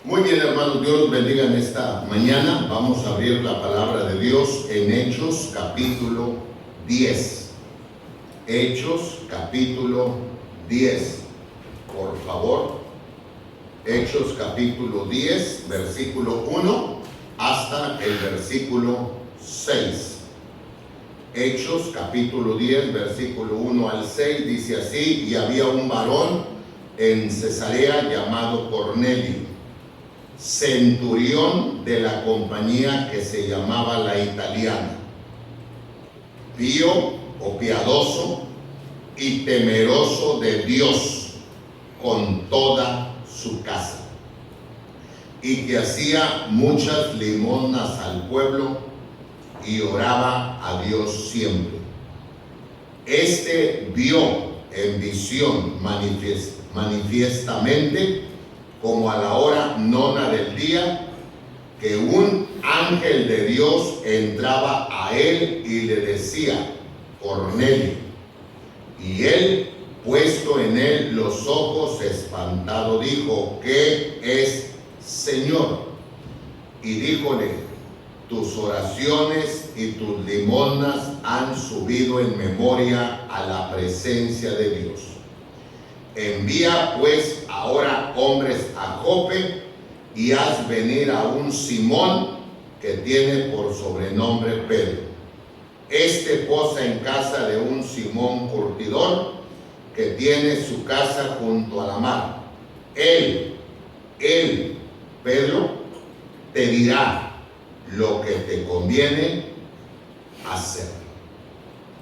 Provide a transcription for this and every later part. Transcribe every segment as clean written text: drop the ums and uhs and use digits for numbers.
Muy bien, hermanos, Dios los bendiga en esta mañana. Vamos a abrir la palabra de Dios en Hechos capítulo 10. Hechos capítulo 10. Por favor, Hechos capítulo 10, versículo 1 hasta el versículo 6. Hechos capítulo 10, versículo 1 al 6, dice así: y había un varón en Cesarea llamado Cornelio, centurión de la compañía que se llamaba La Italiana, pío o piadoso y temeroso de Dios con toda su casa, y que hacía muchas limosnas al pueblo y oraba a Dios siempre. Este vio en visión manifiestamente, como a la hora nona del día, que un ángel de Dios entraba a él y le decía: Cornelio. Y él, puesto en él los ojos, espantado, dijo: ¿qué es, Señor? Y díjole: tus oraciones y tus limosnas han subido en memoria a la presencia de Dios. Envía pues ahora hombres a Jope y haz venir a un Simón que tiene por sobrenombre Pedro. Este posa en casa de un Simón curtidor que tiene su casa junto a la mar. Él, Pedro, te dirá lo que te conviene hacer.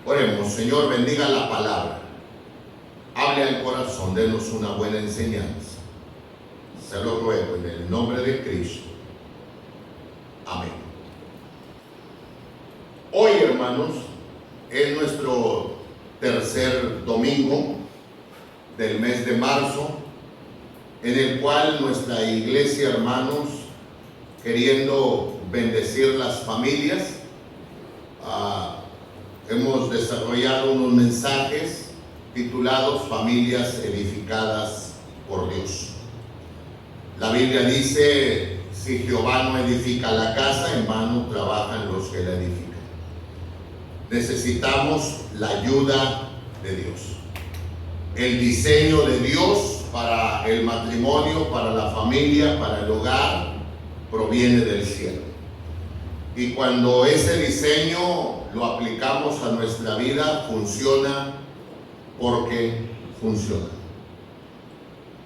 Oremos. Señor, bendiga la palabra. Hable al corazón, denos una buena enseñanza. Se lo ruego en el nombre de Cristo. Amén. Hoy, hermanos, es nuestro tercer domingo del mes de marzo, en el cual nuestra iglesia, hermanos, queriendo bendecir las familias, hemos desarrollado unos mensajes titulados Familias edificadas por Dios. La Biblia dice: si Jehová no edifica la casa, en vano trabajan los que la edifican. Necesitamos la ayuda de Dios. El diseño de Dios para el matrimonio, para la familia, para el hogar, proviene del cielo. Y cuando ese diseño lo aplicamos a nuestra vida, funciona porque funciona.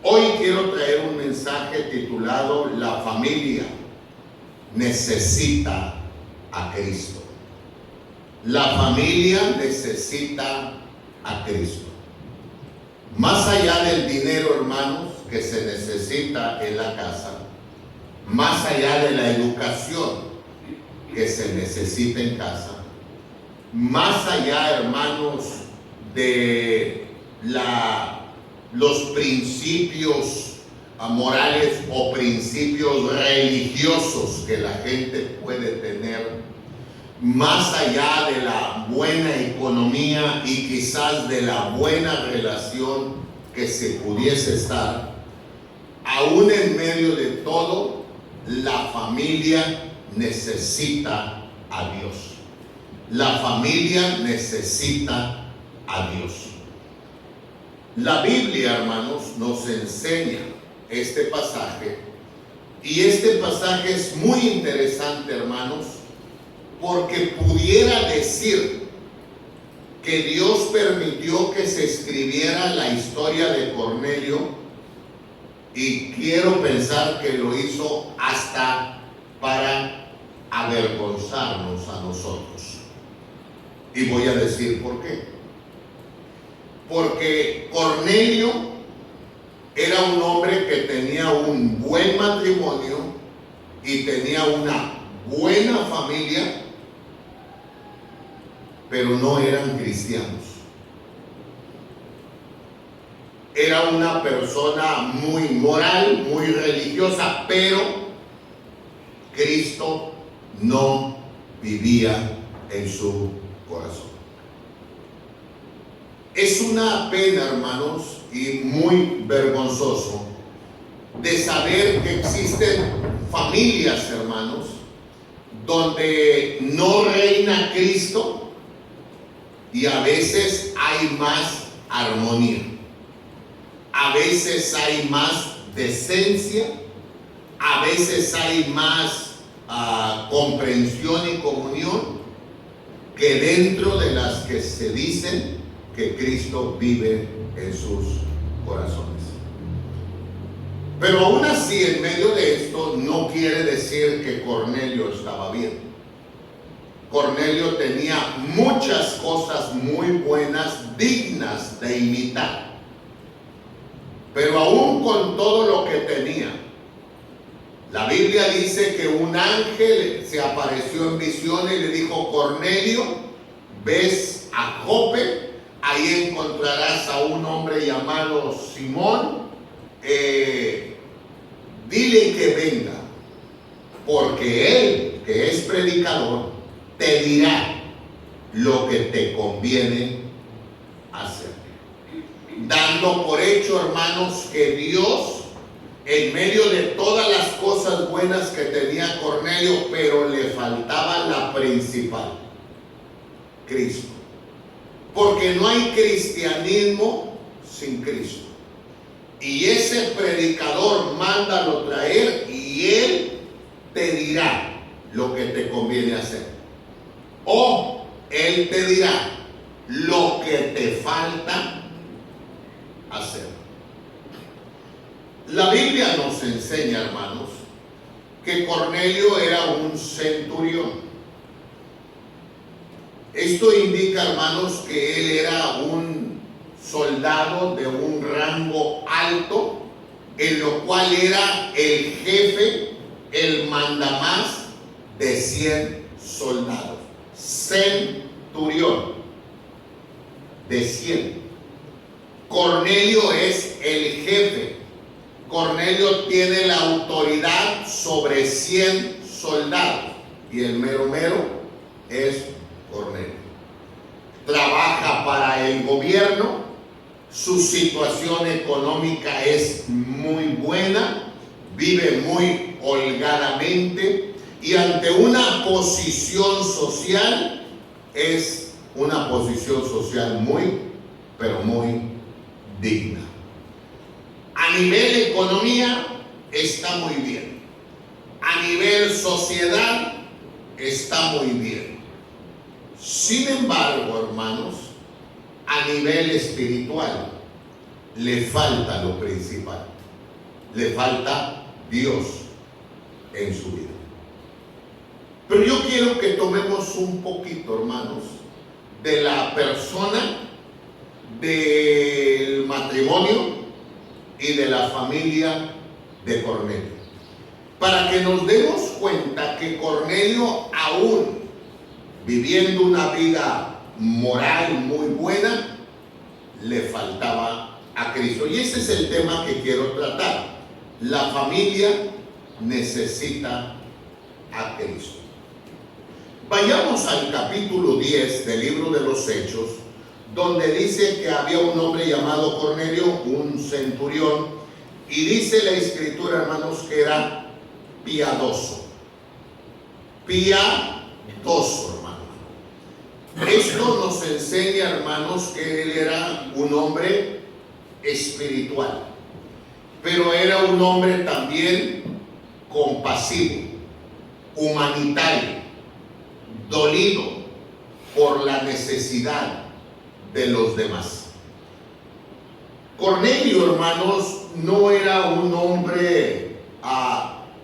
Hoy quiero traer un mensaje titulado: la familia necesita a Cristo. La familia necesita a Cristo. Más allá del dinero, hermanos, que se necesita en la casa, más allá de la educación que se necesita en casa, más allá, hermanos, de los principios morales o principios religiosos que la gente puede tener, más allá de la buena economía y quizás de la buena relación que se pudiese estar, aún en medio de todo, la familia necesita a Dios. La familia necesita a Dios. La Biblia, hermanos, nos enseña este pasaje, y este pasaje es muy interesante, hermanos, porque pudiera decir que Dios permitió que se escribiera la historia de Cornelio, y quiero pensar que lo hizo hasta para avergonzarnos a nosotros. Y voy a decir por qué. Porque Cornelio era un hombre que tenía un buen matrimonio y tenía una buena familia, pero no eran cristianos. Era una persona muy moral, muy religiosa, pero Cristo no vivía en su corazón. Es una pena, hermanos, y muy vergonzoso de saber que existen familias, hermanos, donde no reina Cristo y a veces hay más armonía, a veces hay más decencia, a veces hay más comprensión y comunión que dentro de las que se dicen que Cristo vive en sus corazones. Pero aún así, en medio de esto, no quiere decir que Cornelio estaba bien. Cornelio tenía muchas cosas muy buenas, dignas de imitar. Pero aún con todo lo que tenía, la Biblia dice que un ángel se apareció en visión y le dijo: Cornelio, ves a Jope, ahí encontrarás a un hombre llamado Simón, dile que venga, porque él, que es predicador, te dirá lo que te conviene hacer. Dando por hecho, hermanos, que Dios, en medio de todas las cosas buenas que tenía Cornelio, pero le faltaba la principal: Cristo. Porque no hay cristianismo sin Cristo. Y ese predicador, mándalo traer y él te dirá lo que te conviene hacer. O él te dirá lo que te falta hacer. La Biblia nos enseña, hermanos, que Cornelio era un centurión. Esto indica, hermanos, que él era un soldado de un rango alto, en lo cual era el jefe, el mandamás de 100 soldados. Centurión de 100. Cornelio es el jefe. Cornelio tiene la autoridad sobre 100 soldados. Y el mero es Cornelio. Trabaja para el gobierno. Su situación económica es muy buena. Vive muy holgadamente. Y ante una posición social, es una posición social muy, pero muy digna. A nivel economía está muy bien. A nivel sociedad está muy bien. Sin embargo, hermanos, a nivel espiritual le falta lo principal. Le falta Dios en su vida. Pero yo quiero que tomemos un poquito, hermanos, de la persona, del matrimonio y de la familia de Cornelio, para que nos demos cuenta que Cornelio, aún viviendo una vida moral muy buena, le faltaba a Cristo. Y ese es el tema que quiero tratar. La familia necesita a Cristo. Vayamos al capítulo 10 del libro de los Hechos, donde dice que había un hombre llamado Cornelio, un centurión, y dice la escritura, hermanos, que era piadoso. Piadoso, hermanos. Esto nos enseña, hermanos, que él era un hombre espiritual, pero era un hombre también compasivo, humanitario, dolido por la necesidad de los demás. Cornelio, hermanos, no era un hombre,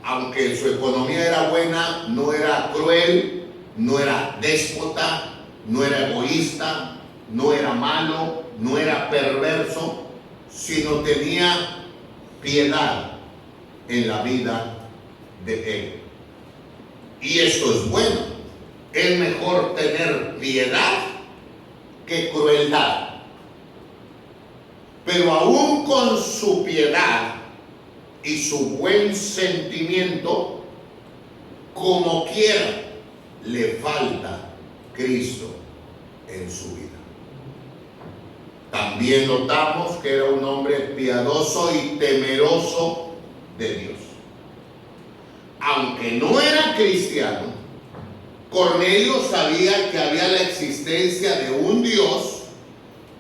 aunque su economía era buena, no era cruel, no era déspota, no era egoísta, no era malo, no era perverso, sino tenía piedad en la vida de él. Y esto es bueno. Es mejor tener piedad que crueldad. Pero aún con su piedad y su buen sentimiento, como quiera, le falta Cristo en su vida. También notamos que era un hombre piadoso y temeroso de Dios. Aunque no era cristiano, Cornelio sabía que había la existencia de un Dios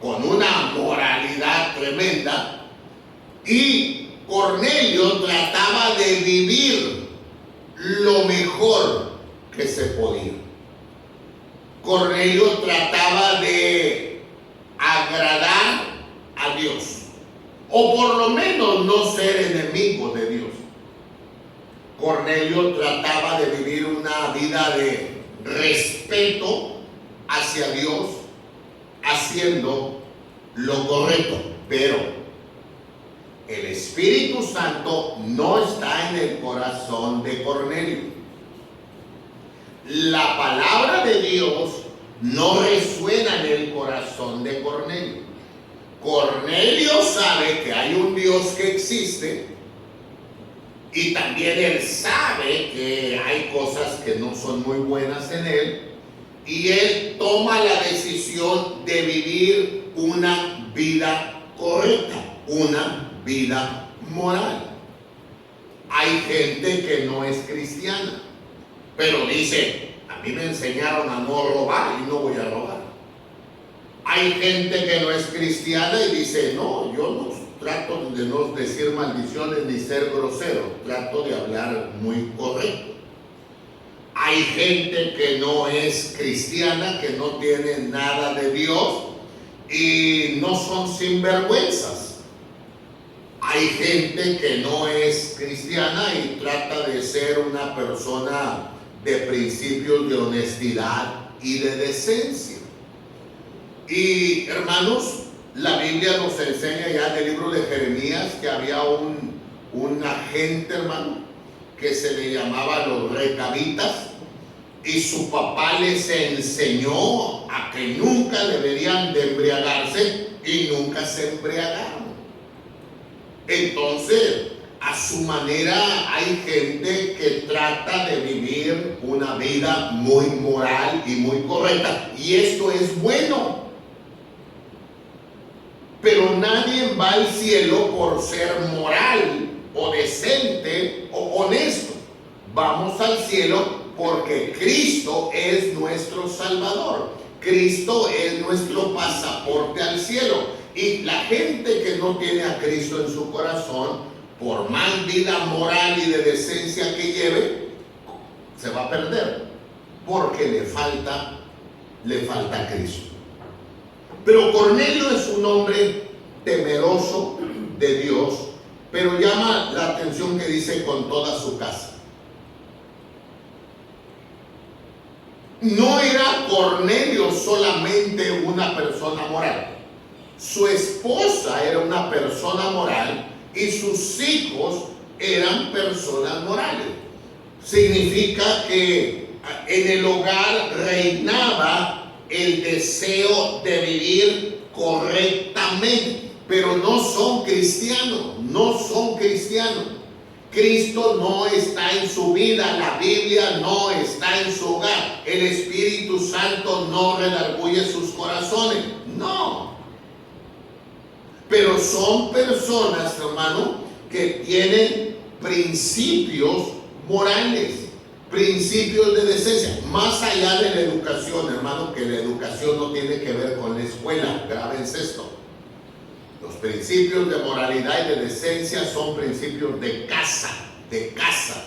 con una moralidad tremenda, y Cornelio trataba de vivir lo mejor que se podía. Cornelio trataba de agradar a Dios, o por lo menos no ser enemigo de Dios. Cornelio trataba de vivir una vida de respeto hacia Dios, haciendo lo correcto, pero el Espíritu Santo no está en el corazón de Cornelio. La palabra de Dios no resuena en el corazón de Cornelio. Cornelio sabe que hay un Dios que existe, y también él sabe que hay cosas que no son muy buenas en él, y él toma la decisión de vivir una vida correcta, una vida moral. Hay gente que no es cristiana, pero dice: a mí me enseñaron a no robar y no voy a robar. Hay gente que no es cristiana y dice: no, yo no trato de no decir maldiciones ni ser grosero, trato de hablar muy correcto. Hay gente que no es cristiana, que no tiene nada de Dios y no son sinvergüenzas. Hay gente que no es cristiana y trata de ser una persona de principios de honestidad y de decencia. Y hermanos, la Biblia nos enseña ya en el libro de Jeremías que había una gente, hermano, que se le llamaba los recabitas, y su papá les enseñó a que nunca deberían de embriagarse, y nunca se embriagaron. Entonces, a su manera, hay gente que trata de vivir una vida muy moral y muy correcta, y esto es bueno. Pero nadie va al cielo por ser moral o decente o honesto. Vamos al cielo porque Cristo es nuestro Salvador. Cristo es nuestro pasaporte al cielo. Y la gente que no tiene a Cristo en su corazón, por más vida moral y de decencia que lleve, se va a perder, porque le falta Cristo. Pero Cornelio es un hombre temeroso de Dios, pero llama la atención que dice: con toda su casa. No era Cornelio solamente una persona moral. Su esposa era una persona moral y sus hijos eran personas morales. Significa que en el hogar reinaba el deseo de vivir correctamente, pero no son cristianos, no son cristianos. Cristo no está en su vida, la Biblia no está en su hogar, el Espíritu Santo no redarguye sus corazones, no. Pero son personas, hermano, que tienen principios morales, principios de decencia, más allá de la educación, hermano, que la educación no tiene que ver con la escuela. Grábense esto: los principios de moralidad y de decencia son principios de casa, de casa.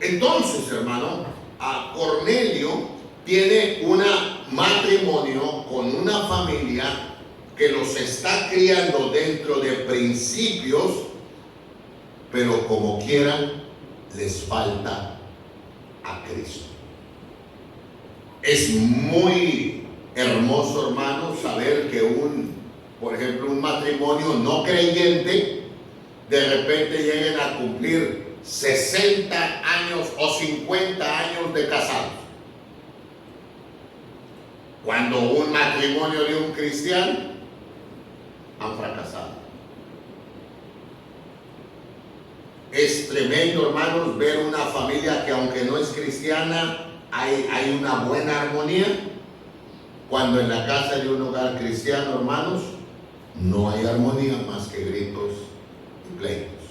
Entonces, hermano, a Cornelio tiene un matrimonio con una familia que los está criando dentro de principios, pero como quieran, les falta a Cristo. Es muy hermoso, hermano, saber que por ejemplo, un matrimonio no creyente de repente lleguen a cumplir 60 años o 50 años de casados, cuando un matrimonio de un cristiano han fracasado. Es tremendo, hermanos, ver una familia que, aunque no es cristiana, hay una buena armonía, cuando en la casa de un hogar cristiano, hermanos, no hay armonía más que gritos y pleitos.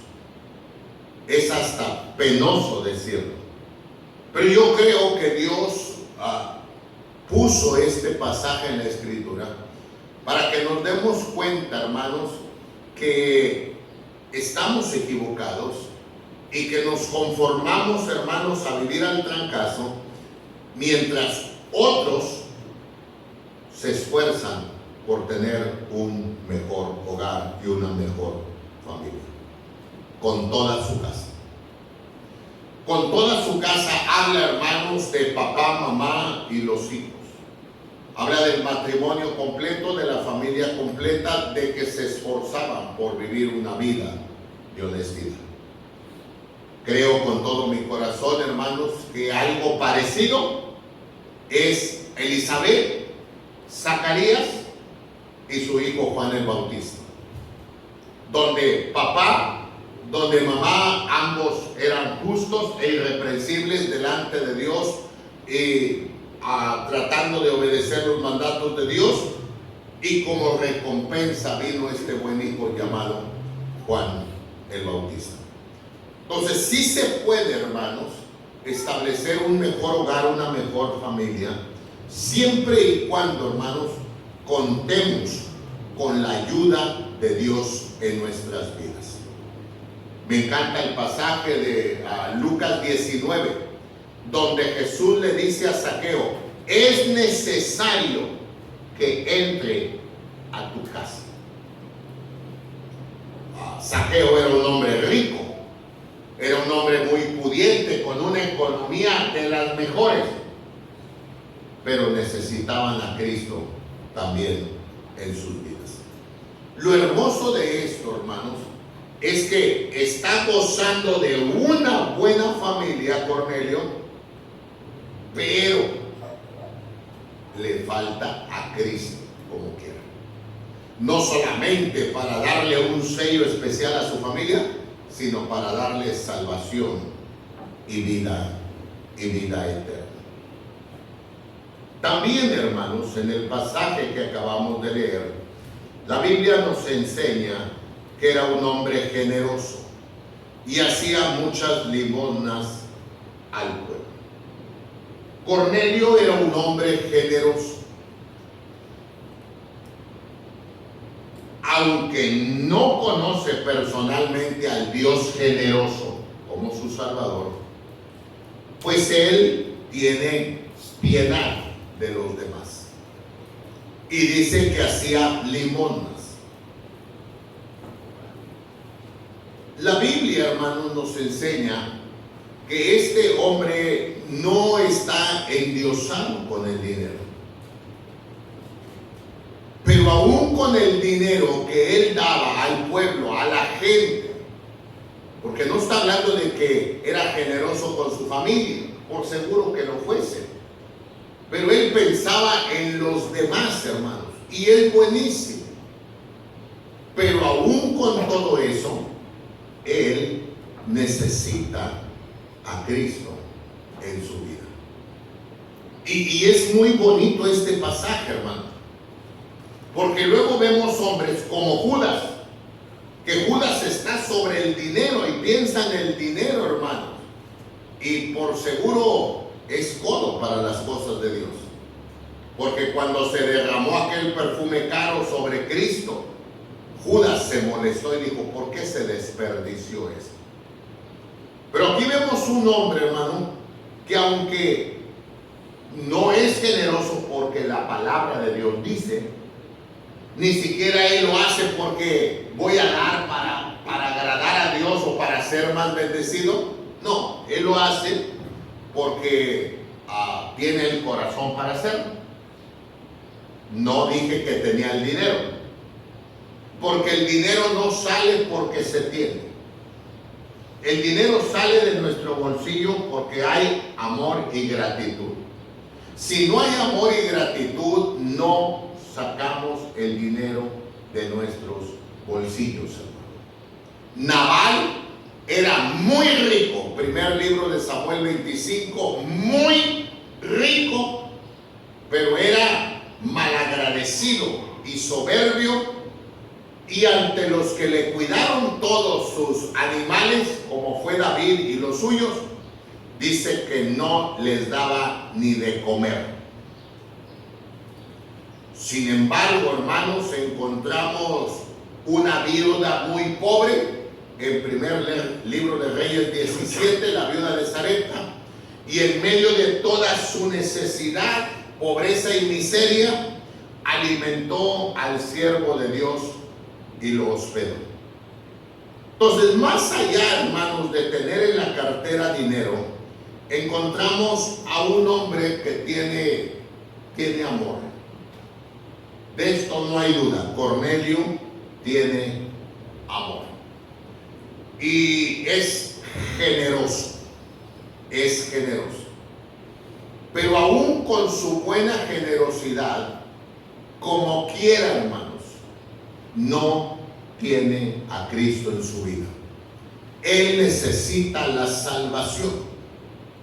Es hasta penoso decirlo. Pero yo creo que Dios puso este pasaje en la Escritura para que nos demos cuenta, hermanos, que estamos equivocados y que nos conformamos, hermanos, a vivir al trancazo, mientras otros se esfuerzan por tener un mejor hogar y una mejor familia, con toda su casa. Con toda su casa habla, hermanos, de papá, mamá y los hijos. Habla del matrimonio completo, de la familia completa, de que se esforzaban por vivir una vida de honestidad. Creo con todo mi corazón, hermanos, que algo parecido es Elizabeth, Zacarías y su hijo Juan el Bautista. Donde papá, donde mamá, ambos eran justos e irreprensibles delante de Dios y tratando de obedecer los mandatos de Dios, y como recompensa vino este buen hijo llamado Juan el Bautista. Entonces sí se puede, hermanos, establecer un mejor hogar, una mejor familia, siempre y cuando, hermanos, contemos con la ayuda de Dios en nuestras vidas. Me encanta el pasaje de Lucas 19, donde Jesús le dice a Zaqueo: es necesario que entre a tu casa. Zaqueo era un hombre rico, era un hombre muy pudiente, con una economía de las mejores, pero necesitaban a Cristo también en sus vidas. Lo hermoso de esto, hermanos, es que está gozando de una buena familia, Cornelio, pero le falta a Cristo como quiera. No solamente para darle un sello especial a su familia, sino para darle salvación y vida eterna. También, hermanos, en el pasaje que acabamos de leer, la Biblia nos enseña que era un hombre generoso y hacía muchas limosnas al pueblo. Cornelio era un hombre generoso. Aunque no conoce personalmente al Dios generoso como su Salvador, pues él tiene piedad de los demás. Y dice que hacía limosnas. La Biblia, hermanos, nos enseña que este hombre no está endiosado con el dinero. Pero aún con el dinero que él daba al pueblo, a la gente, porque no está hablando de que era generoso con su familia, por seguro que lo fuese, pero él pensaba en los demás, hermanos, y es buenísimo. Pero aún con todo eso, él necesita a Cristo en su vida. Y es muy bonito este pasaje, hermano, porque luego vemos hombres como Judas, que Judas está sobre el dinero y piensa en el dinero, hermano, y por seguro es codo para las cosas de Dios, porque cuando se derramó aquel perfume caro sobre Cristo, Judas se molestó y dijo: ¿por qué se desperdició esto? Pero aquí vemos un hombre, hermano, que aunque no es generoso porque la palabra de Dios dice, ni siquiera él lo hace porque voy a dar para agradar a Dios o para ser más bendecido. No, él lo hace porque tiene el corazón para hacerlo. No dije que tenía el dinero, porque el dinero no sale porque se tiene. El dinero sale de nuestro bolsillo porque hay amor y gratitud. Si no hay amor y gratitud, no sacamos el dinero de nuestros bolsillos, hermano. Nabal era muy rico, primer libro de Samuel 25, muy rico, pero era malagradecido y soberbio y ante los que le cuidaron todos sus animales, como fue David y los suyos, dice que no les daba ni de comer. Sin embargo, hermanos, encontramos una viuda muy pobre en primer libro de Reyes 17, la viuda de Sarepta, y en medio de toda su necesidad, pobreza y miseria, alimentó al siervo de Dios y lo hospedó. Entonces, más allá, hermanos, de tener en la cartera dinero, encontramos a un hombre que tiene amor. De esto no hay duda. Cornelio tiene amor. Y es generoso. Es generoso. Pero aún con su buena generosidad, como quiera, hermanos, no tiene a Cristo en su vida. Él necesita la salvación.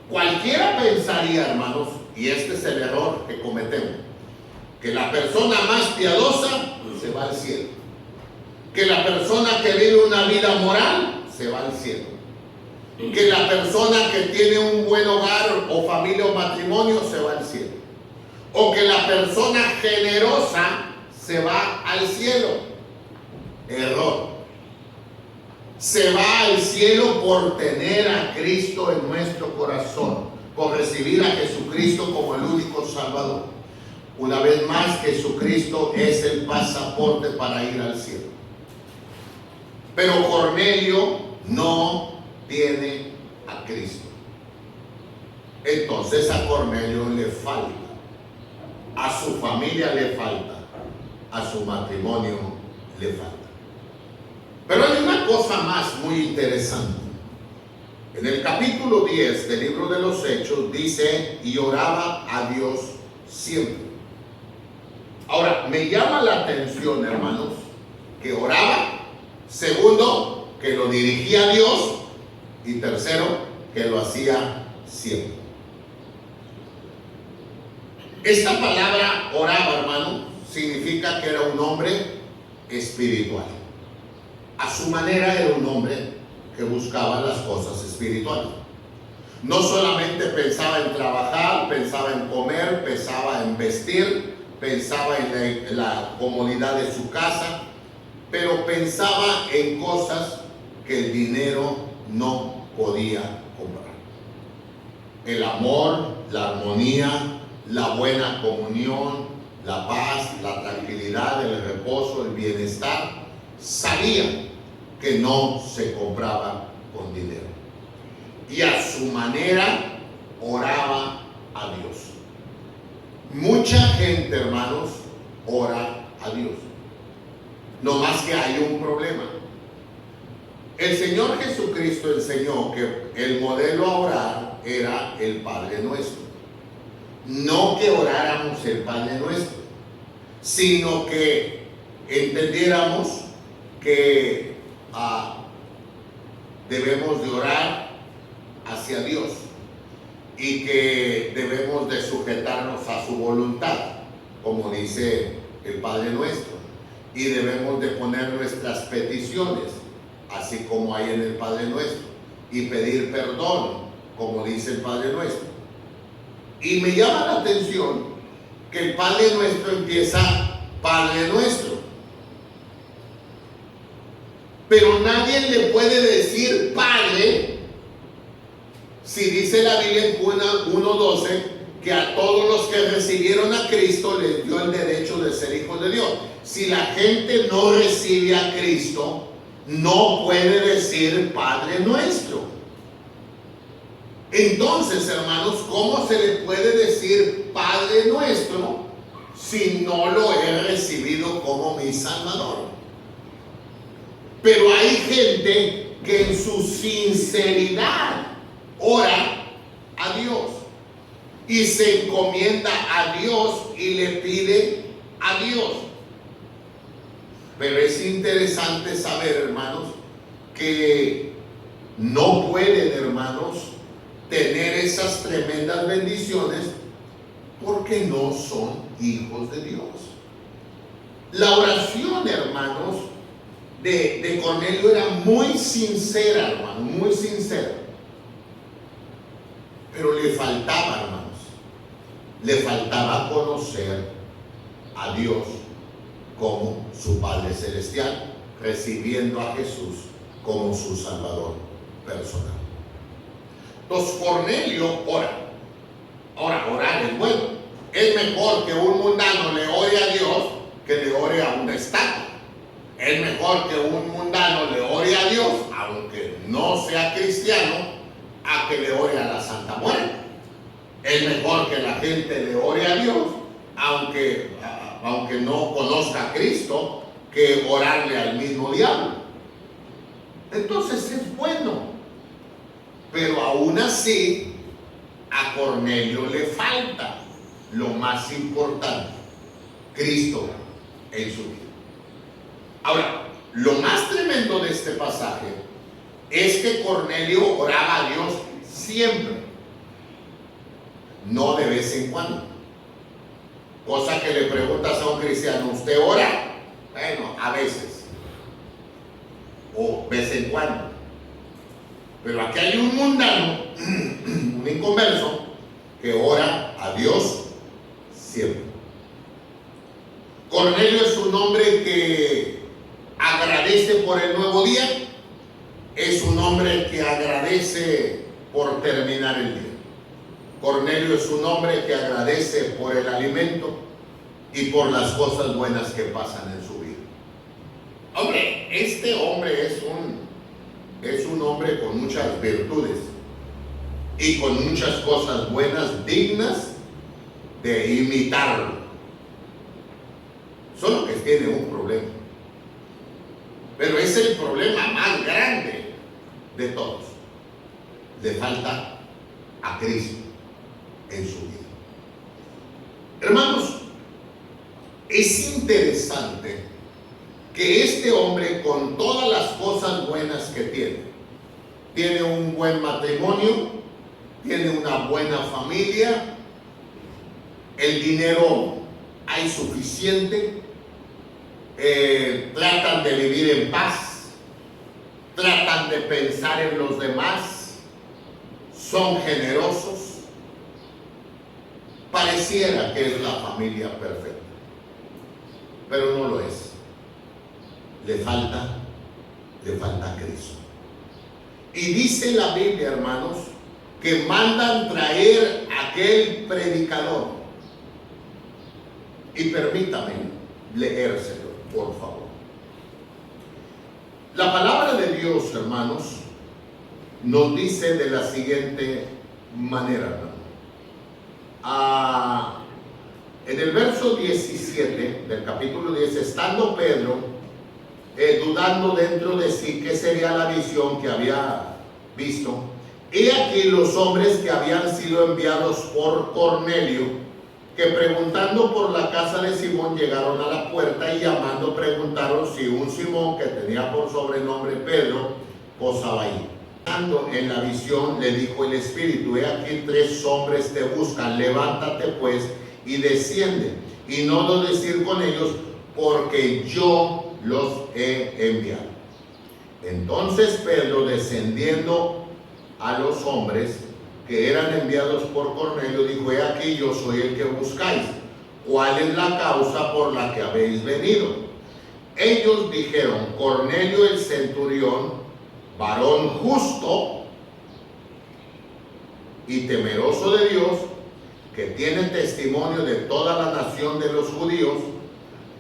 Cualquiera pensaría, hermanos, y este es el error que cometemos, que la persona más piadosa se va al cielo, que la persona que vive una vida moral se va al cielo, que la persona que tiene un buen hogar o familia o matrimonio se va al cielo, o que la persona generosa se va al cielo. Error. Se va al cielo por tener a Cristo en nuestro corazón, por recibir a Jesucristo como el único Salvador. Una vez más, Jesucristo es el pasaporte para ir al cielo. Pero Cornelio no tiene a Cristo. Entonces a Cornelio le falta, a su familia le falta, a su matrimonio le falta. Pero hay una cosa más muy interesante. En el capítulo 10 del libro de los Hechos dice, y oraba a Dios siempre. Ahora, me llama la atención, hermanos, que oraba. Segundo, que lo dirigía a Dios. Y tercero, que lo hacía siempre. Esta palabra oraba, hermano, significa que era un hombre espiritual. A su manera era un hombre que buscaba las cosas espirituales. No solamente pensaba en trabajar, pensaba en comer, pensaba en vestir, pensaba en la comodidad de su casa, pero pensaba en cosas que el dinero no podía comprar. El amor, la armonía, la buena comunión, la paz, la tranquilidad, el reposo, el bienestar, sabía que no se compraba con dinero. Y a su manera oraba a Dios. Mucha gente, hermanos, ora a Dios. No más que hay un problema. El Señor Jesucristo enseñó que el modelo a orar era el Padre Nuestro. No que oráramos el Padre Nuestro, sino que entendiéramos que debemos de orar hacia Dios y que debemos de sujetarnos a su voluntad, como dice el Padre Nuestro, y debemos de poner nuestras peticiones, así como hay en el Padre Nuestro, y pedir perdón, como dice el Padre Nuestro. Y me llama la atención que el Padre Nuestro empieza Padre Nuestro. Pero nadie le puede decir Padre si dice la Biblia en Juan 1:12 que a todos los que recibieron a Cristo les dio el derecho de ser hijos de Dios. Si la gente no recibe a Cristo, no puede decir Padre Nuestro. Entonces, hermanos, ¿cómo se le puede decir Padre Nuestro si no lo he recibido como mi Salvador? Pero hay gente que en su sinceridad ora a Dios y se encomienda a Dios y le pide a Dios. Pero es interesante saber, hermanos, que no pueden, hermanos, tener esas tremendas bendiciones porque no son hijos de Dios. La oración, hermanos, de Cornelio era muy sincera, hermano, muy sincera. Pero le faltaba, hermanos, le faltaba conocer a Dios como su Padre Celestial, recibiendo a Jesús como su Salvador personal. Entonces Cornelio ora. Ahora, orar es bueno. Es mejor que un mundano le ore a Dios que le ore a una estatua. Es mejor que un mundano le ore a Dios, aunque no sea cristiano, a que le ore a la Santa Muerte. Es mejor que la gente le ore a Dios, aunque no conozca a Cristo, que orarle al mismo diablo. Entonces es bueno. Pero aún así, a Cornelio le falta lo más importante: Cristo en su vida. Ahora, lo más tremendo de este pasaje es que Cornelio oraba a Dios siempre, no de vez en cuando. Cosa que le preguntas a un cristiano: ¿usted ora? Bueno, a veces, o vez en cuando. Pero aquí hay un mundano, un inconverso, que ora a Dios siempre. Cornelio es un hombre que agradece por el nuevo día, es un hombre que agradece por terminar el día. Cornelio es un hombre que agradece por el alimento y por las cosas buenas que pasan en su vida. Hombre, este hombre es un hombre con muchas virtudes y con muchas cosas buenas dignas de imitarlo. Solo que tiene un problema, pero es el problema más grande de todos: le falta a Cristo en su vida. Hermanos, es interesante que este hombre, con todas las cosas buenas que tiene un buen matrimonio, tiene una buena familia, el dinero hay suficiente, tratan de vivir en paz, tratan de pensar en los demás, son generosos. Pareciera que es la familia perfecta, pero no lo es. Le falta Cristo. Y dice la Biblia, hermanos, que mandan traer aquel predicador. Y permítame leérselo, por favor. La palabra de Dios, hermanos, nos dice de la siguiente manera, hermanos. En el verso 17 del capítulo 10, estando Pedro dudando dentro de sí qué sería la visión que había visto, he aquí los hombres que habían sido enviados por Cornelio, que preguntando por la casa de Simón llegaron a la puerta y llamando preguntaron si un Simón, que tenía por sobrenombre Pedro, posaba ahí. En la visión le dijo el Espíritu: he aquí 3 hombres te buscan, levántate pues y desciende, y no lo decir con ellos, porque yo los he enviado. Entonces Pedro, descendiendo a los hombres que eran enviados por Cornelio, dijo: he aquí yo soy el que buscáis, ¿cuál es la causa por la que habéis venido? Ellos dijeron: Cornelio el centurión, varón justo y temeroso de Dios, que tiene testimonio de toda la nación de los judíos,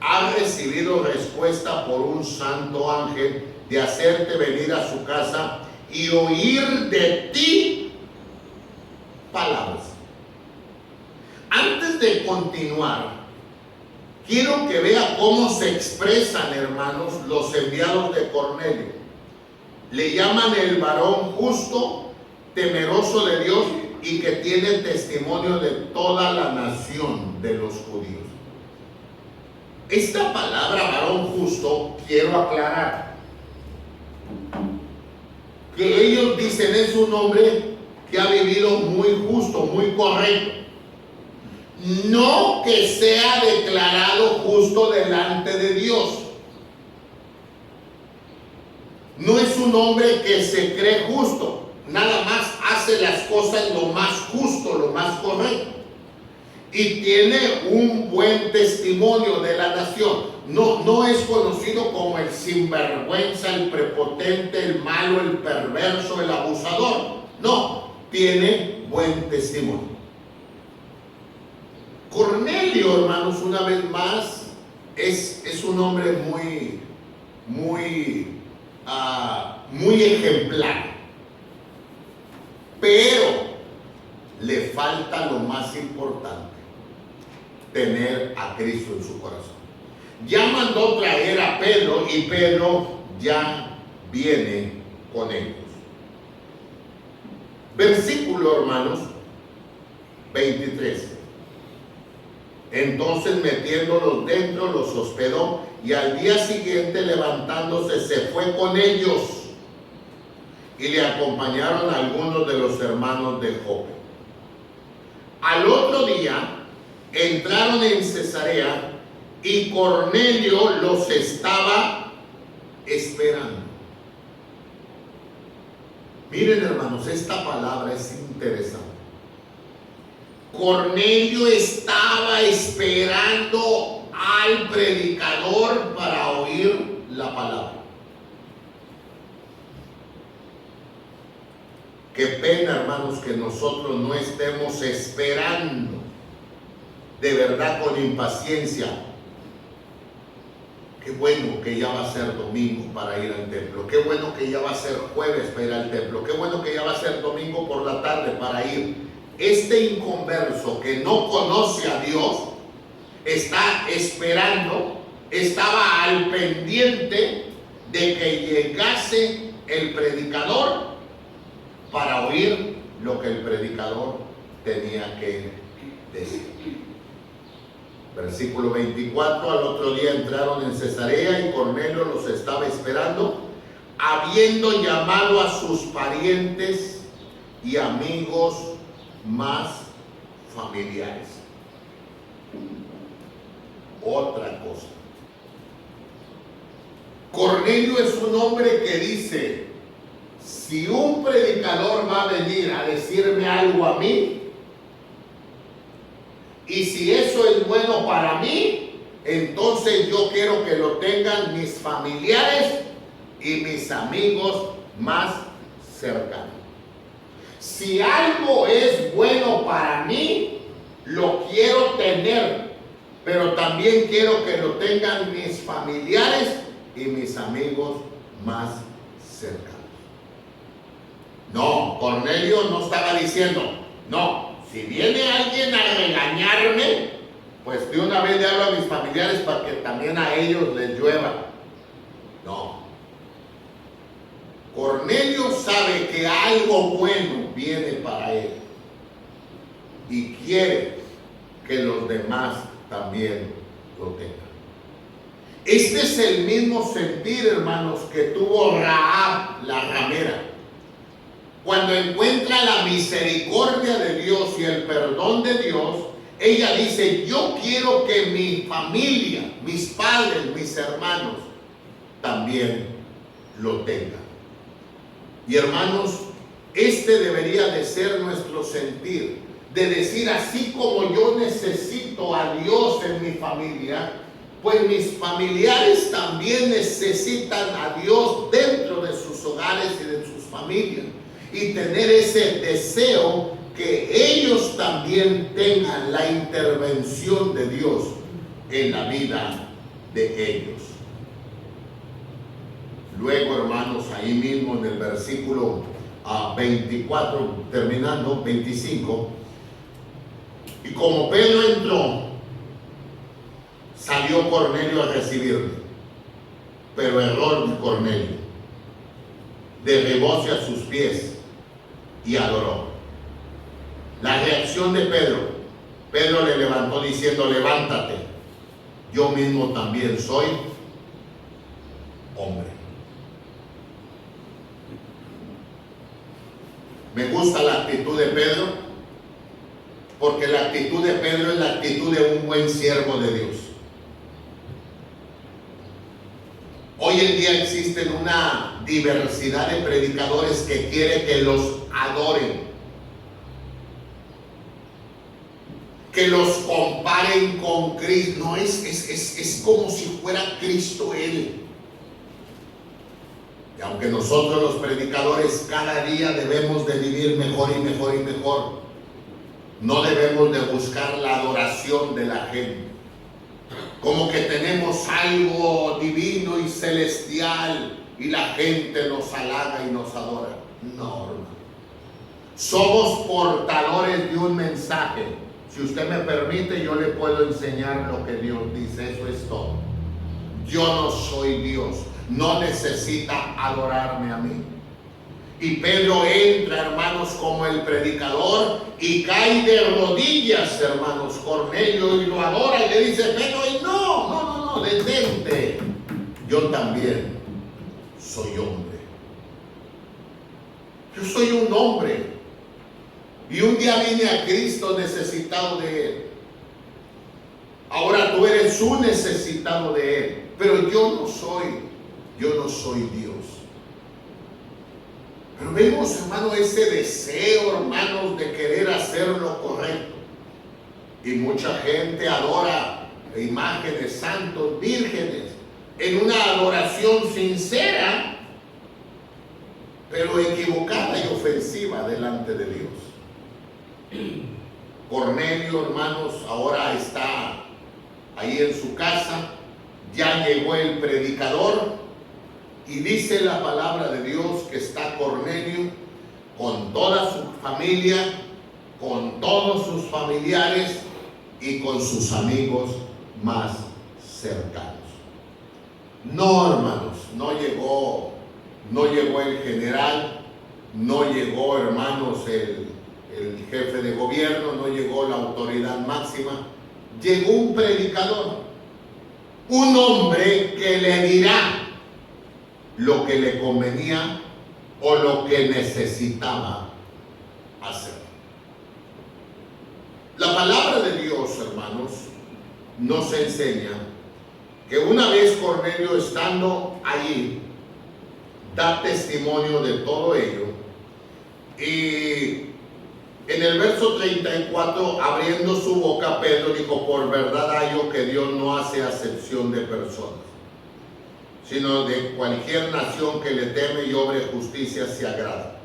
ha recibido respuesta por un santo ángel de hacerte venir a su casa y oír de ti palabras. Antes de continuar, quiero que vea cómo se expresan, hermanos, los enviados de Cornelio. Le llaman el varón justo, temeroso de Dios y que tiene testimonio de toda la nación de los judíos. Esta palabra varón justo, quiero aclarar que ellos dicen es un hombre que ha vivido muy justo, muy correcto. No que sea declarado justo delante de Dios. No es un hombre que se cree justo, nada más hace las cosas lo más justo, lo más correcto. Y tiene un buen testimonio de la nación. No es conocido como el sinvergüenza, el prepotente, el malo, el perverso, el abusador. No, tiene buen testimonio. Cornelio, hermanos, una vez más, es un hombre muy ejemplar. Pero le falta lo más importante: tener a Cristo en su corazón. Ya mandó traer a Pedro y Pedro ya viene con ellos. Versículo, hermanos, 23. Entonces, metiéndolos dentro, los hospedó, y al día siguiente, levantándose, se fue con ellos, y le acompañaron algunos de los hermanos de Jope. Al otro día entraron en Cesarea, y Cornelio los estaba esperando. Miren, hermanos, esta palabra es interesante. Cornelio estaba esperando al predicador para oír la palabra. Qué pena, hermanos, que nosotros no estemos esperando de verdad con impaciencia. Qué bueno que ya va a ser domingo para ir al templo. Qué bueno que ya va a ser jueves para ir al templo. Qué bueno que ya va a ser domingo por la tarde para ir. Este inconverso que no conoce a Dios está esperando, estaba al pendiente de que llegase el predicador para oír lo que el predicador tenía que decir. Versículo 24, al otro día entraron en Cesarea y Cornelio los estaba esperando, habiendo llamado a sus parientes y amigos más familiares. Otra cosa. Cornelio es un hombre que dice: si un predicador va a venir a decirme algo a mí, y si eso es bueno para mí, entonces yo quiero que lo tengan mis familiares y mis amigos más cercanos. Si algo es bueno para mí, lo quiero tener, pero también quiero que lo tengan mis familiares y mis amigos más cercanos. No, Cornelio no estaba diciendo: no, si viene alguien a regañarme, pues de una vez le hablo a mis familiares para que también a ellos les llueva. No. Cornelio sabe que algo bueno viene para él y quiere que los demás también lo tengan. Este es el mismo sentir, hermanos, que tuvo Rahab, la ramera. Cuando encuentra la misericordia de Dios y el perdón de Dios, ella dice: yo quiero que mi familia, mis padres, mis hermanos, también lo tengan. Y hermanos, este debería de ser nuestro sentir, de decir: así como yo necesito a Dios en mi familia, pues mis familiares también necesitan a Dios dentro de sus hogares y de sus familias. Y tener ese deseo que ellos también tengan la intervención de Dios en la vida de ellos. Luego, hermanos, ahí mismo en el versículo 24, terminando, 25, y como Pedro entró, salió Cornelio a recibirle, pero error de Cornelio, derribóse a sus pies y adoró. La reacción de Pedro le levantó diciendo: levántate, yo mismo también soy hombre. Me gusta la actitud de Pedro, porque la actitud de Pedro es la actitud de un buen siervo de Dios. Hoy en día existen una diversidad de predicadores que quiere que los adoren, que los comparen con Cristo. No, es como si fuera Cristo Él. Y aunque nosotros los predicadores cada día debemos de vivir mejor y mejor y mejor, no debemos de buscar la adoración de la gente, como que tenemos algo divino y celestial y la gente nos halaga y nos adora. No, hermano. Somos portadores de un mensaje. Si usted me permite, yo le puedo enseñar lo que Dios dice. Eso es todo. Yo no soy Dios. No necesita adorarme a mí. Y Pedro entra, hermanos, como el predicador y cae de rodillas, hermanos, Cornelio, y lo adora y le dice: Pedro, y no, detente. Yo también soy hombre. Yo soy un hombre. Y un día vine a Cristo necesitado de Él. Ahora tú eres un necesitado de Él. Pero yo no soy Dios. Pero vemos, hermano, ese deseo, hermanos, de querer hacer lo correcto. Y mucha gente adora imágenes, santos, vírgenes, en una adoración sincera, pero equivocada y ofensiva delante de Dios. Cornelio, hermanos, ahora está ahí en su casa. Ya llegó el predicador. Y dice la palabra de Dios que está Cornelio con toda su familia, con todos sus familiares y con sus amigos más cercanos. No, hermanos, no llegó el general, no llegó, hermanos, el jefe de gobierno, no llegó la autoridad máxima. Llegó un predicador, un hombre que le dirá lo que le convenía o lo que necesitaba hacer. La palabra de Dios, hermanos, nos enseña que una vez Cornelio, estando allí, da testimonio de todo ello. Y en el verso 34, abriendo su boca, Pedro dijo: por verdad hallo que Dios no hace acepción de personas, sino de cualquier nación que le teme y obre justicia se agrada.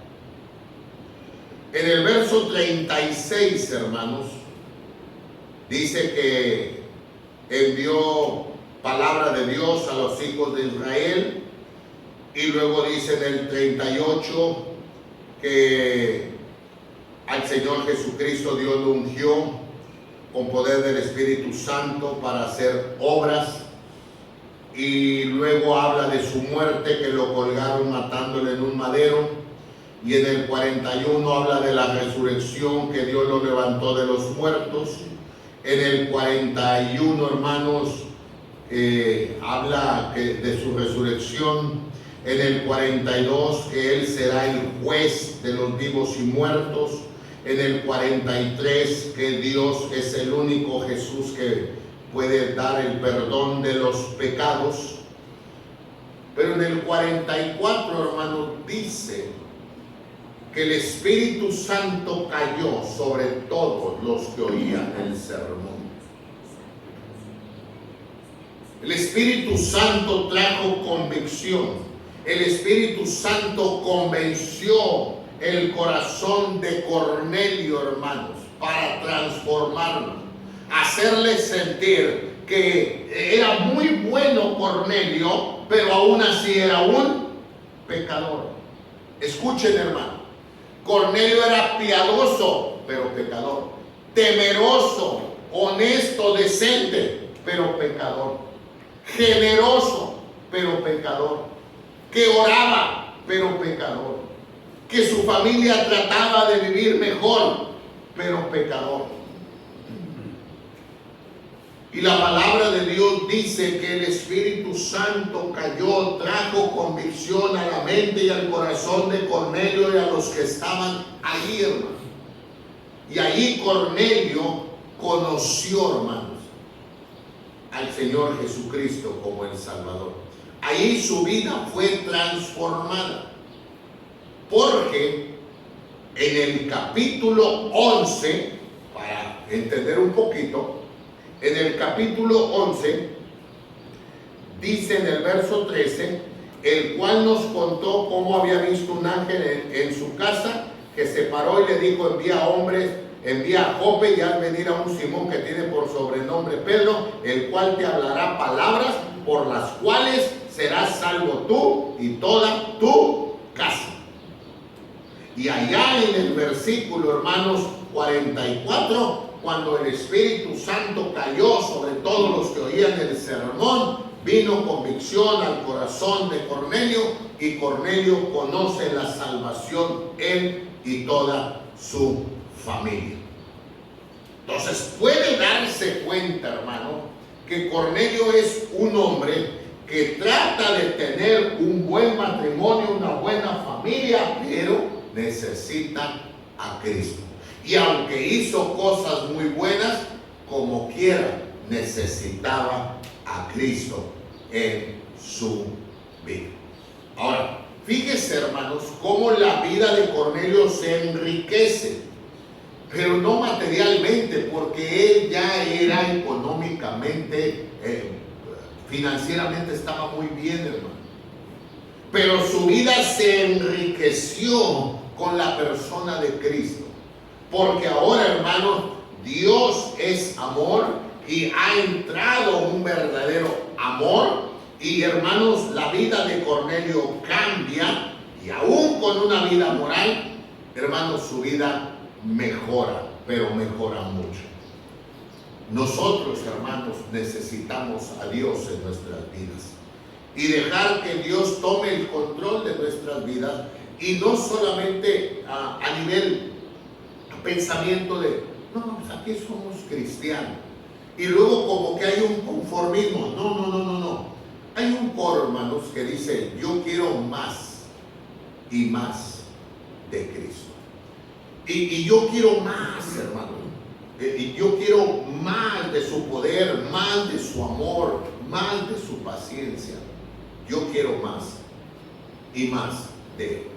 En el verso 36, hermanos, dice que envió palabra de Dios a los hijos de Israel. Y luego dice en el 38 que al Señor Jesucristo Dios lo ungió con poder del Espíritu Santo para hacer obras. Y luego habla de su muerte, que lo colgaron matándole en un madero. Y en el 41 habla de la resurrección, que Dios lo levantó de los muertos. En el 41, hermanos, habla de su resurrección. En el 42, que Él será el juez de los vivos y muertos. En el 43, que Dios es el único Jesús que puede dar el perdón de los pecados. Pero en el 44, hermanos, dice que el Espíritu Santo cayó sobre todos los que oían el sermón. El Espíritu Santo trajo convicción. El Espíritu Santo convenció el corazón de Cornelio, hermanos, para transformarlo, hacerle sentir que era muy bueno Cornelio, pero aún así era un pecador. Escuchen, hermano, Cornelio era piadoso, pero pecador, temeroso, honesto, decente, pero pecador, generoso, pero pecador, que oraba, pero pecador, que su familia trataba de vivir mejor, pero pecador. Y la palabra de Dios dice que el Espíritu Santo cayó, trajo convicción a la mente y al corazón de Cornelio y a los que estaban allí, hermanos. Y allí Cornelio conoció, hermanos, al Señor Jesucristo como el Salvador. ahí su vida fue transformada. Porque en el capítulo 11, para entender un poquito, en el capítulo 11, dice en el verso 13, el cual nos contó cómo había visto un ángel en su casa, que se paró y le dijo, envía a Jope y haz venir a un Simón que tiene por sobrenombre Pedro, el cual te hablará palabras por las cuales serás salvo tú y toda tu casa. Y allá en el versículo, hermanos, 44, cuando el Espíritu Santo cayó sobre todos los que oían el sermón, vino convicción al corazón de Cornelio, y Cornelio conoce la salvación, él y toda su familia. Entonces puede darse cuenta, hermano, que Cornelio es un hombre que trata de tener un buen matrimonio, una buena familia, pero necesita a Cristo. Y aunque hizo cosas muy buenas, como quiera, necesitaba a Cristo en su vida. Ahora, fíjese, hermanos, cómo la vida de Cornelio se enriquece, pero no materialmente, porque él ya era económicamente, financieramente estaba muy bien, hermano. Pero su vida se enriqueció con la persona de Cristo. Porque ahora, hermanos, Dios es amor y ha entrado un verdadero amor. Y, hermanos, la vida de Cornelio cambia, y aún con una vida moral, hermanos, su vida mejora, pero mejora mucho. Nosotros, hermanos, necesitamos a Dios en nuestras vidas y dejar que Dios tome el control de nuestras vidas, y no solamente a nivel pensamiento de, no, pues aquí somos cristianos, y luego como que hay un conformismo. No. Hay un coro, hermanos, que dice, yo quiero más y más de Cristo. Y yo quiero más, hermano. Y yo quiero más de su poder, más de su amor, más de su paciencia. Yo quiero más y más de él.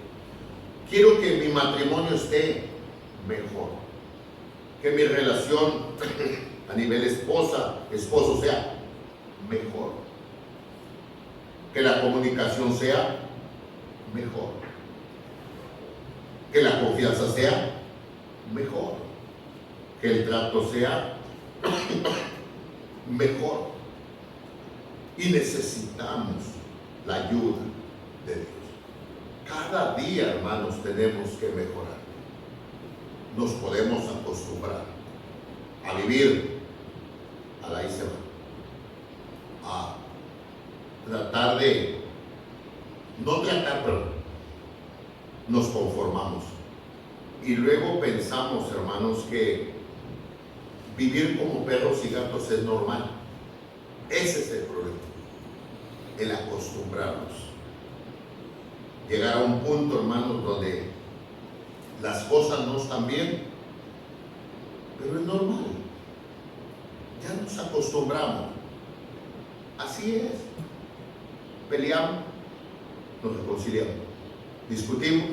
Quiero que mi matrimonio esté mejor, que mi relación a nivel esposo sea mejor, que la comunicación sea mejor, que la confianza sea mejor, que el trato sea mejor. Y necesitamos la ayuda de Dios. Cada día, hermanos, tenemos que mejorar. Nos podemos acostumbrar a vivir a la isla, a tratar de, pero nos conformamos. Y luego pensamos, hermanos, que vivir como perros y gatos es normal. Ese es el problema, el acostumbrarnos. Llegar a un punto, hermanos, donde las cosas no están bien, pero es normal. Ya nos acostumbramos. Así es. Peleamos, nos reconciliamos, discutimos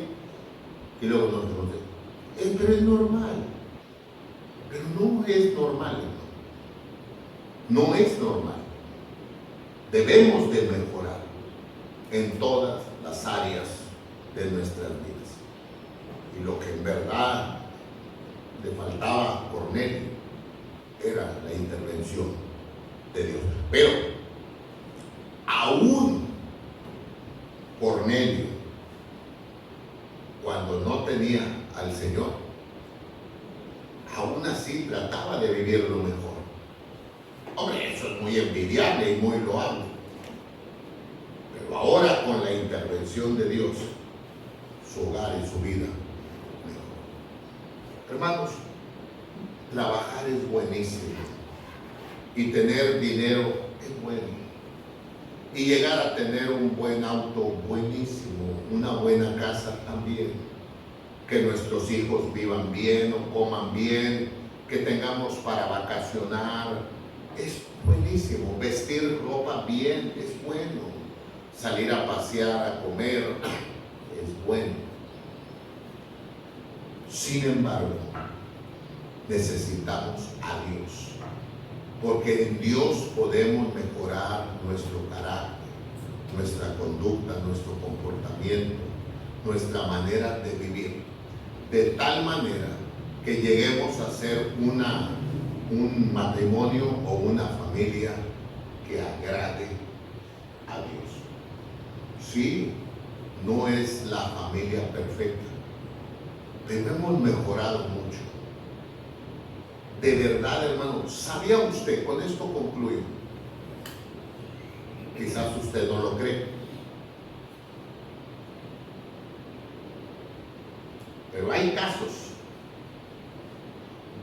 y luego nos reconciliamos. Pero es normal. Pero no es normal, hermano. No es normal. Debemos de mejorar en todas las áreas de nuestras vidas. Y lo que en verdad le faltaba a Cornelio era la intervención de Dios. Pero aún Cornelio, cuando no tenía al Señor, aún así trataba de vivir lo mejor. Hombre, eso es muy envidiable y muy loable. Pero ahora, con la intervención de Dios, su hogar y su vida mejor. Hermanos, trabajar es buenísimo y tener dinero es bueno, y llegar a tener un buen auto, buenísimo, una buena casa también, que nuestros hijos vivan bien o coman bien, que tengamos para vacacionar, es buenísimo. Vestir ropa bien es bueno. salir a pasear, a comer, es bueno. Sin embargo, necesitamos a Dios, porque en Dios podemos mejorar nuestro carácter, nuestra conducta, nuestro comportamiento, nuestra manera de vivir, de tal manera que lleguemos a ser un matrimonio o una familia que agrade a Dios. Sí, no es la familia perfecta, pero hemos mejorado mucho. De verdad, hermano, ¿sabía usted? Con esto concluyo. Quizás usted no lo cree, pero hay casos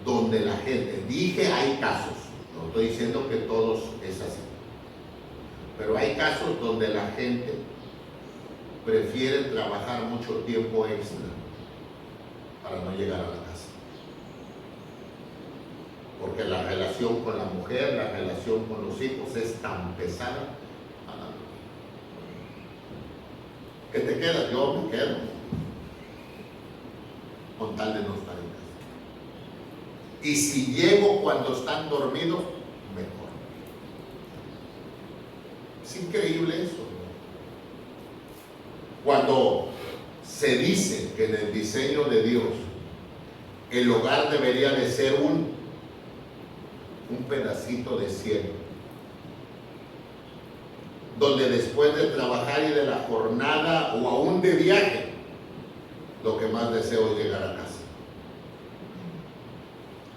donde la gente, dije hay casos, no estoy diciendo que todos es así, pero hay casos donde la gente prefiere trabajar mucho tiempo extra para no llegar a la casa, porque la relación con la mujer, la relación con los hijos es tan pesada. ¿Qué te quedas? Yo me quedo con tal de no estar en casa. Y si llego cuando están dormidos, mejor. Es increíble eso, ¿no? Cuando se dice que en el diseño de Dios el hogar debería de ser un pedacito de cielo, donde después de trabajar y de la jornada o aún de viaje, lo que más deseo es llegar a casa,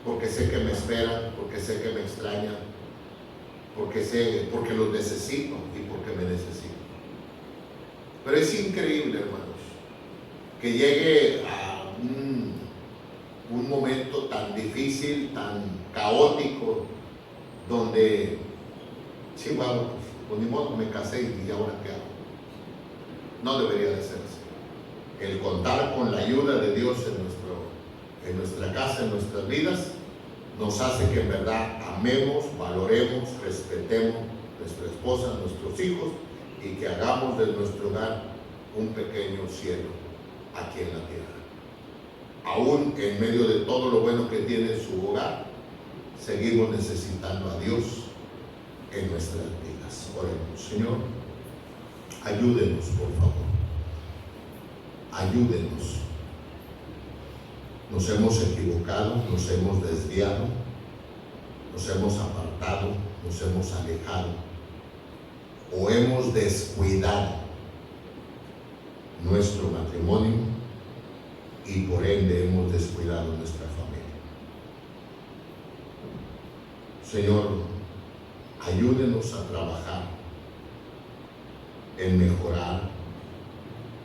porque sé que me esperan, porque sé que me extrañan, porque los necesito y porque me necesito. Pero es increíble, hermanos, que llegue a un momento tan difícil, tan caótico, donde sí, bueno, pues ni modo, me casé y ahora qué hago. No debería de ser así. El contar con la ayuda de Dios en nuestra casa, en nuestras vidas, nos hace que en verdad amemos, valoremos, respetemos a nuestra esposa, a nuestros hijos, y que hagamos de nuestro hogar un pequeño cielo aquí en la tierra. Aún en medio de todo lo bueno que tiene su hogar, seguimos necesitando a Dios en nuestras vidas. Oremos. Señor, ayúdenos, por favor. Ayúdenos. Nos hemos equivocado, nos hemos desviado, nos hemos apartado, nos hemos alejado o hemos descuidado nuestro matrimonio y por ende hemos descuidado nuestra familia. Señor, ayúdenos a trabajar en mejorar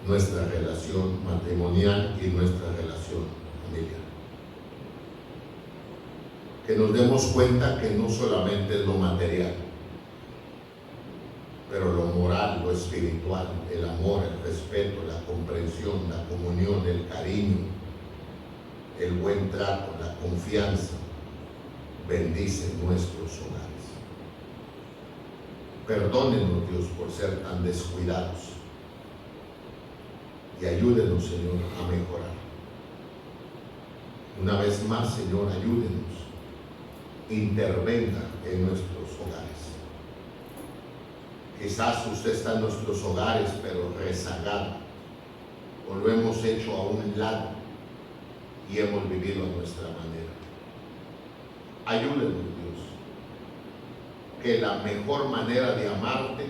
nuestra relación matrimonial y nuestra relación familiar. Que nos demos cuenta que no solamente es lo material, pero lo moral, lo espiritual, el amor, el respeto, la comprensión, la comunión, el cariño, el buen trato, la confianza, bendice nuestros hogares. Perdónenos, Dios, por ser tan descuidados y ayúdenos, Señor, a mejorar. Una vez más, Señor, ayúdenos, intervenga en nuestros hogares. Quizás usted está en nuestros hogares, pero rezagado, o lo hemos hecho a un lado y hemos vivido a nuestra manera. Ayúdenos, Dios, que la mejor manera de amarte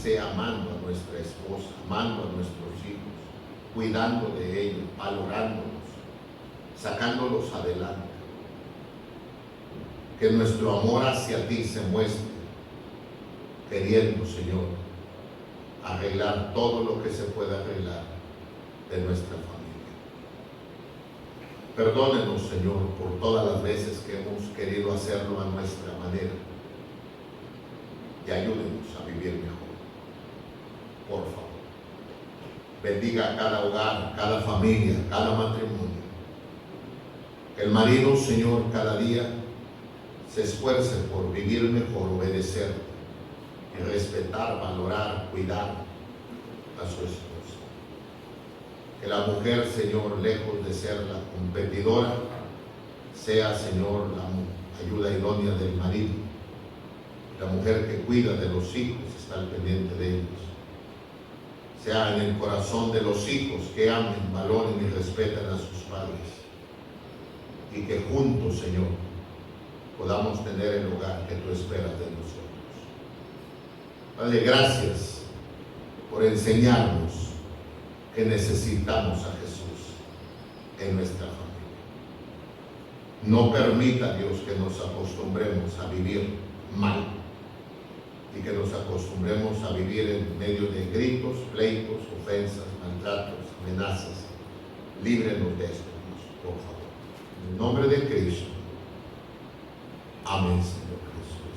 sea amando a nuestra esposa, amando a nuestros hijos, cuidando de ellos, valorándolos, sacándolos adelante. Que nuestro amor hacia ti se muestre queriendo, Señor, arreglar todo lo que se pueda arreglar de nuestra familia. Perdónenos, Señor, por todas las veces que hemos querido hacerlo a nuestra manera y ayúdenos a vivir mejor. Por favor, bendiga cada hogar, cada familia, cada matrimonio. Que el marido, Señor, cada día se esfuerce por vivir mejor, obedecer y respetar, valorar, cuidar a su esposa. Que la mujer, Señor, lejos de ser la competidora, sea, Señor, la ayuda idónea del marido. La mujer que cuida de los hijos, está al pendiente de ellos. Sea en el corazón de los hijos que amen, valoren y respeten a sus padres. Y que juntos, Señor, podamos tener el hogar que tú esperas de nosotros. Padre, gracias por enseñarnos que necesitamos a Jesús en nuestra familia. No permita, Dios, que nos acostumbremos a vivir mal y que nos acostumbremos a vivir en medio de gritos, pleitos, ofensas, maltratos, amenazas. Líbrenos de esto, Dios, por favor. En el nombre de Cristo. Amén, Señor Jesús.